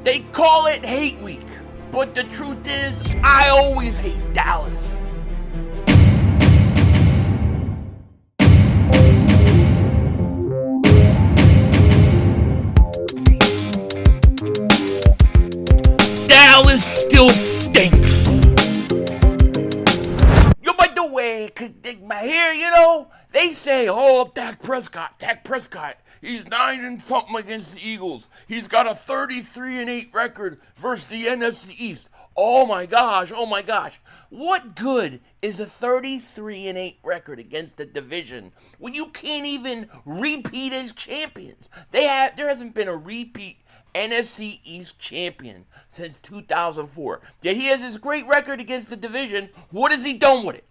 They call it hate week, but the truth is, I always hate Dallas. Dallas still stinks. Yo, by the way, Dingbat here, they say, oh, Dak Prescott, he's 9 and something against the Eagles. He's got a 33-8 record versus the NFC East. Oh my gosh. What good is a 33-8 record against the division when you can't even repeat as champions? There hasn't been a repeat NFC East champion since 2004. Yet he has this great record against the division. What has he done with it?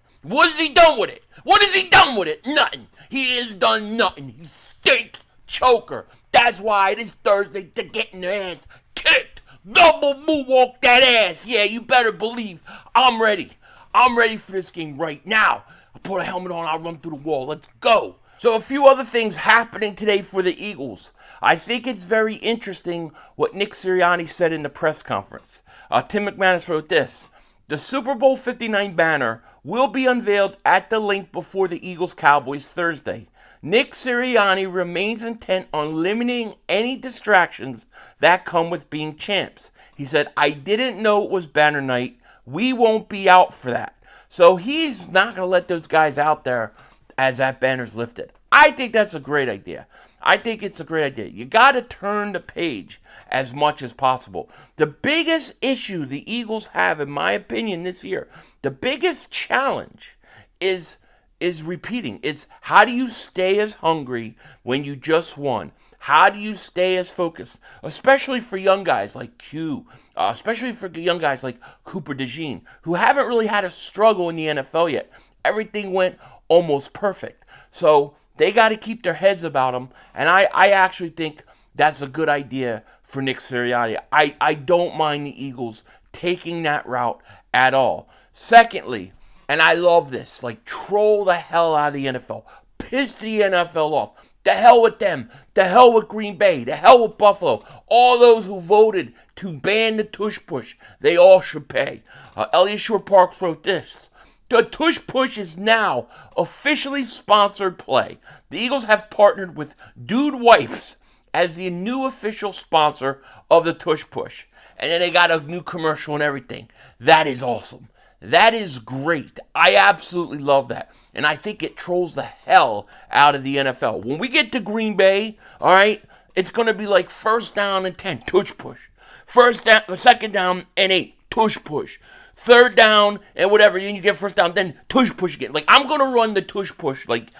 Nothing. He has done nothing. He stinks. Choker. That's why this Thursday they're getting their ass kicked. Double moonwalk that ass. Yeah, you better believe I'm ready. I'm ready for this game right now. I'll put a helmet on. I'll run through the wall. Let's go. So a few other things happening today for the Eagles. I think it's very interesting what Nick Sirianni said in the press conference. Tim McManus wrote this. The Super Bowl 59 banner will be unveiled at the link before the Eagles-Cowboys Thursday. Nick Sirianni remains intent on limiting any distractions that come with being champs. He said, I didn't know it was banner night. We won't be out for that. So he's not going to let those guys out there as that banner's lifted. I think that's a great idea. You got to turn the page as much as possible. The biggest issue the Eagles have, in my opinion, this year, the biggest challenge is repeating. It's how do you stay as hungry when you just won? How do you stay as focused? Especially for young guys like Q, especially for young guys like Cooper DeJean, who haven't really had a struggle in the NFL yet. Everything went almost perfect. So they got to keep their heads about them, and I actually think that's a good idea for Nick Sirianni. I don't mind the Eagles taking that route at all. Secondly, and I love this, troll the hell out of the NFL. Piss the NFL off. The hell with them. The hell with Green Bay. The hell with Buffalo. All those who voted to ban the tush push, they all should pay. Elliot Shore Parks wrote this. The tush push is now officially sponsored play. The Eagles have partnered with Dude Wipes as the new official sponsor of the tush push. And then they got a new commercial and everything. That is awesome. That is great. I absolutely love that. And I think it trolls the hell out of the NFL. When we get to Green Bay, all right, it's going to be like 1st down and 10, tush push. 2nd down and 8, tush push. 3rd down and whatever, then you get 1st down, then tush push again. I'm going to run the tush push like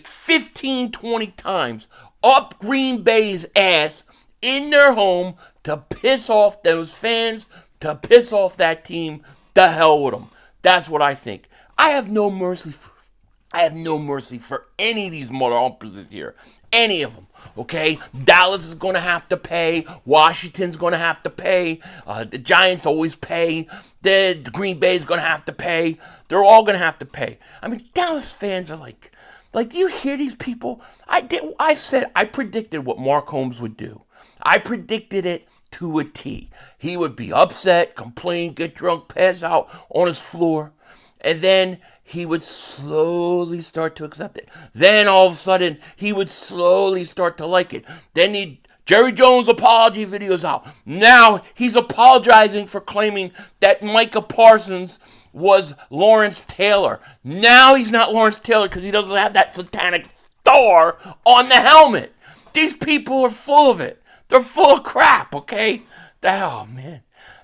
15, 20 times up Green Bay's ass in their home to piss off those fans, to piss off that team. The hell with them. That's what I think. I have no mercy for any of these mother umpers this year. Any of them, okay? Dallas is going to have to pay. Washington's going to have to pay. The Giants always pay. The Green Bay is going to have to pay. They're all going to have to pay. I mean, Dallas fans are like, you hear these people? I predicted what Mark Holmes would do. I predicted it to a T. He would be upset, complain, get drunk, pass out on his floor, and then he would slowly start to accept it. Then all of a sudden, he would slowly start to like it. Then Jerry Jones apology videos out. Now he's apologizing for claiming that Micah Parsons was Lawrence Taylor. Now he's not Lawrence Taylor because he doesn't have that satanic star on the helmet. These people are full of it. They're full of crap, okay? Oh, man.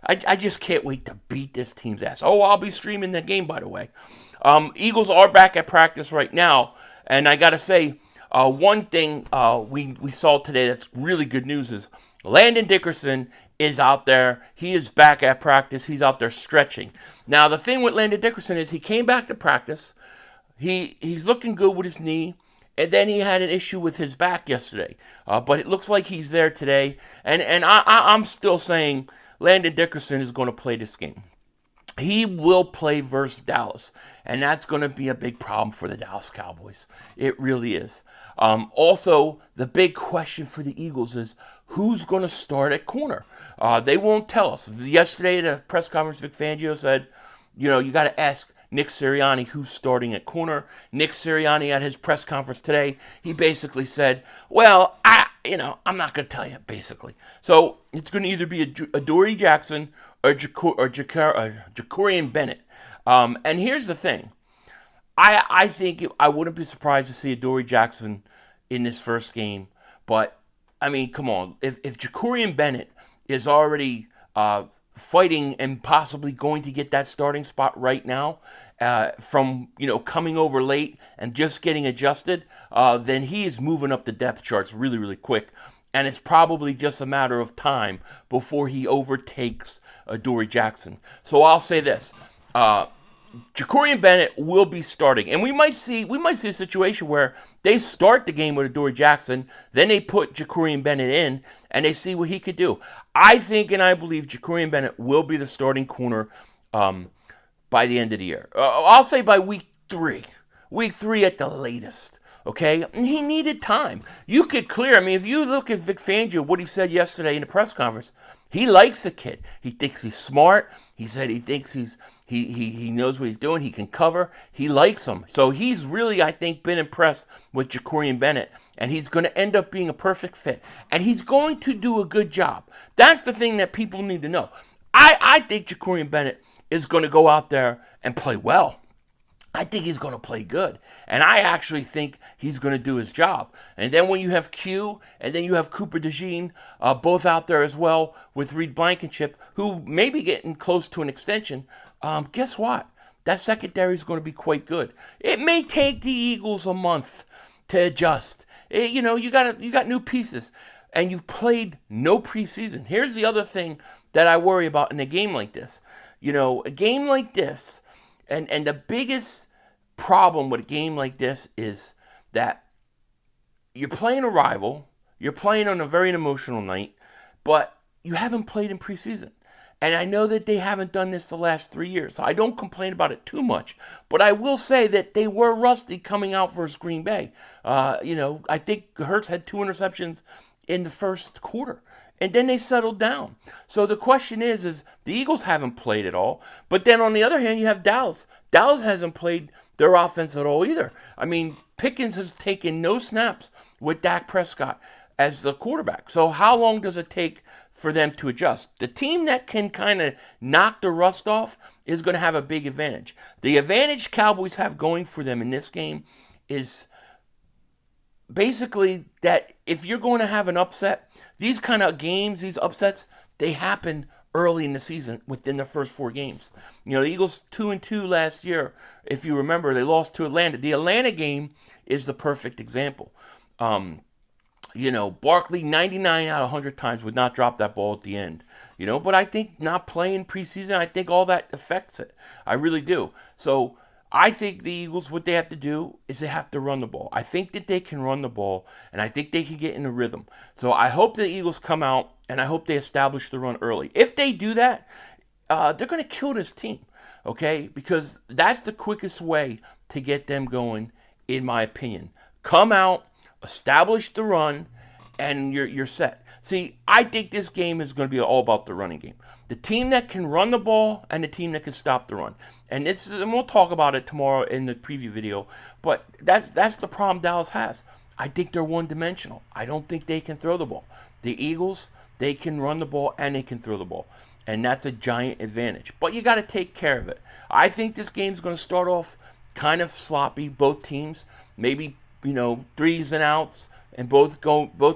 I just can't wait to beat this team's ass. Oh, I'll be streaming that game, by the way. Eagles are back at practice right now. And I got to say, one thing we saw today that's really good news is Landon Dickerson is out there. He is back at practice. He's out there stretching. Now, the thing with Landon Dickerson is he came back to practice. He's looking good with his knee. And then he had an issue with his back yesterday. But it looks like he's there today. And I'm still saying Landon Dickerson is going to play this game. he will play versus Dallas, and that's going to be a big problem for the Dallas Cowboys. It really is. Also, the big question for the Eagles is who's going to start at corner. They won't tell us. Yesterday at a press conference, Vic Fangio said, you got to ask Nick Sirianni who's starting at corner. Nick Sirianni at his press conference today, he basically said, well, I'm not going to tell you, basically. So it's going to either be Adoree Jackson or Jacorian Bennett. And here's the thing. I think I wouldn't be surprised to see Adoree Jackson in this first game. But, I mean, come on. If Jacorian Bennett is already fighting and possibly going to get that starting spot right now from, coming over late and just getting adjusted, then he is moving up the depth charts really, really quick. And it's probably just a matter of time before he overtakes Adoree Jackson. So I'll say this. Jacorian Bennett will be starting. And we might see a situation where they start the game with Adoree Jackson, then they put Jacorian Bennett in, and they see what he could do. I think and I believe Jacorian Bennett will be the starting corner by the end of the year. I'll say by week 3. Week 3 at the latest. Okay? And he needed time. You could clear. I mean, if you look at Vic Fangio, what he said yesterday in the press conference, he likes the kid. He thinks he's smart. He said he thinks he knows what he's doing. He can cover. He likes him. So he's really, I think, been impressed with Jacorian Bennett. And he's going to end up being a perfect fit. And he's going to do a good job. That's the thing that people need to know. I think Jacorian Bennett is going to go out there and play well. I think he's going to play good. And I actually think he's going to do his job. And then when you have Q, and then you have Cooper DeJean, both out there as well with Reed Blankenship, who may be getting close to an extension, guess what? That secondary is going to be quite good. It may take the Eagles a month to adjust. You got new pieces, and you've played no preseason. Here's the other thing that I worry about in a game like this. A game like this, and the biggest problem with a game like this is that you're playing a rival, you're playing on a very emotional night, but you haven't played in preseason. And I know that they haven't done this the last 3 years, so I don't complain about it too much. But I will say that they were rusty coming out versus Green Bay. I think Hurts had 2 interceptions in the first quarter. And then they settled down. So the question is the Eagles haven't played at all. But then on the other hand, you have Dallas. Dallas hasn't played their offense at all either. I mean, Pickens has taken no snaps with Dak Prescott as the quarterback. So how long does it take for them to adjust? The team that can kind of knock the rust off is going to have a big advantage. The advantage Cowboys have going for them in this game is basically that if you're going to have an upset, these kind of games, these upsets, they happen early in the season within the first 4 games. The Eagles 2-2 last year, if you remember, they lost to Atlanta. The Atlanta game is the perfect example. Barkley 99 out of 100 times would not drop that ball at the end. But I think not playing preseason, I think all that affects it. I really do. So I think the Eagles, what they have to do is they have to run the ball. I think that they can run the ball, and I think they can get in a rhythm. So I hope the Eagles come out, and I hope they establish the run early. If they do that, they're going to kill this team, okay? Because that's the quickest way to get them going, in my opinion. Come out, establish the run, and you're set. See, I think this game is going to be all about the running game. The team that can run the ball and the team that can stop the run. And we'll talk about it tomorrow in the preview video. But that's the problem Dallas has. I think they're one-dimensional. I don't think they can throw the ball. The Eagles, they can run the ball and they can throw the ball. And that's a giant advantage. But you got to take care of it. I think this game's going to start off kind of sloppy, both teams. Maybe, 3s and outs. And both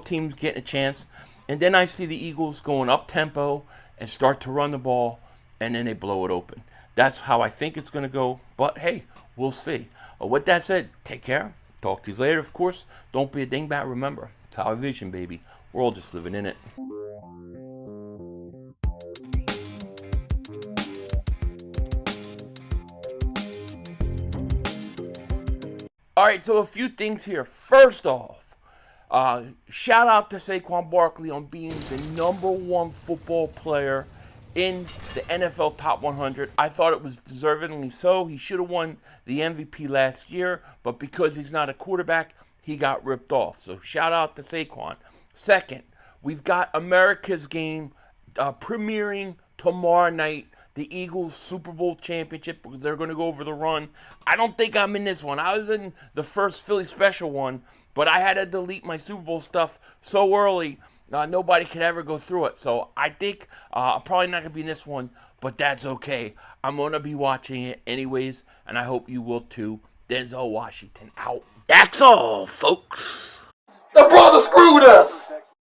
teams getting a chance. And then I see the Eagles going up-tempo and start to run the ball, and then they blow it open. That's how I think it's going to go. But, hey, we'll see. With that said, take care. Talk to you later, of course. Don't be a dingbat. Remember, it's our vision, baby. We're all just living in it. All right, so a few things here. First off, shout out to Saquon Barkley on being the #1 football player in the NFL Top 100. I thought it was deservingly so. He should have won the MVP last year, but because he's not a quarterback, he got ripped off. So shout out to Saquon. Second, we've got America's game premiering tomorrow night. The Eagles Super Bowl championship. They're going to go over the run. I don't think I'm in this one. I was in the first Philly special one, but I had to delete my Super Bowl stuff so early. Nobody could ever go through it. So I think I'm probably not going to be in this one, but that's okay. I'm going to be watching it anyways, and I hope you will too. Denzel Washington out. That's all, folks. The brother screwed us.